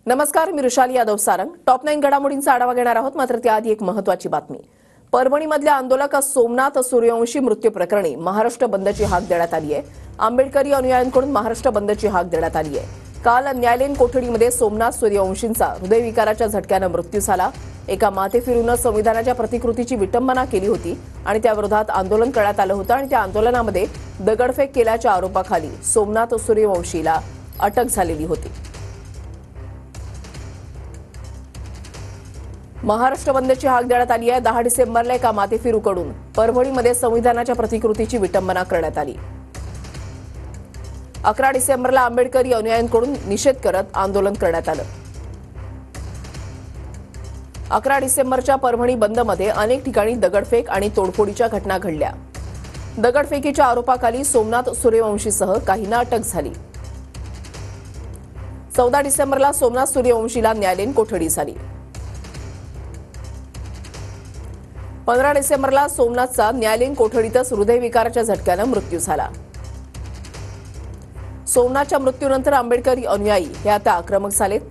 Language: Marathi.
नमस्कार, मी ऋषाली यादव सारंग. टॉप 9 घडामोडींचा आढावा घेणार आहोत. मात्र त्याआधी एक महत्त्वाची बातमी. परभणीमधल्या आंदोलक सोमनाथ सूर्यवंशी मृत्यू प्रकरणी महाराष्ट्र बंदची हाक देण्यात आली आहे. आंबेडकरी अनुयायांकडून महाराष्ट्र बंदची हाक देण्यात आली आहे. काल न्यायालयीन कोठडीमध्ये सोमनाथ सूर्यवंशींचा हृदयविकाराच्या झटक्यानं मृत्यू झाला. एका माथेफिरूनं संविधानाच्या प्रतिकृतीची विटंबना केली होती आणि त्याविरोधात आंदोलन करण्यात आलं होतं आणि त्या आंदोलनामध्ये दगडफेक केल्याच्या आरोपाखाली सोमनाथ सूर्यवंशीला अटक झालेली होती. महाराष्ट्र बंदची हाक देण्यात आली आहे. 10 डिसेंबरला एका माथेफिरूकडून परभणीमध्ये संविधानाच्या प्रतिकृतीची विटंबना करण्यात आली. 11 डिसेंबरला आंबेडकरी अनुयायांकडून निषेध करत आंदोलन करण्यात आलं. 11 डिसेंबरच्या परभणी बंदमध्ये अनेक ठिकाणी दगडफेक आणि तोडफोडीच्या घटना घडल्या. दगडफेकीच्या आरोपाखाली सोमनाथ सूर्यवंशीसह काहींना अटक झाली. 14 डिसेंबरला सोमनाथ सूर्यवंशीला न्यायालयीन कोठडी झाली. 15 डिसेंबरला सोमनाथचा न्यायालयीन कोठडीतच हृदयविकाराच्या झटक्यानं मृत्यू झाला. सोमनाथच्या मृत्यूनंतर आंबेडकरी अनुयायी हे आता आक्रमक झालेत.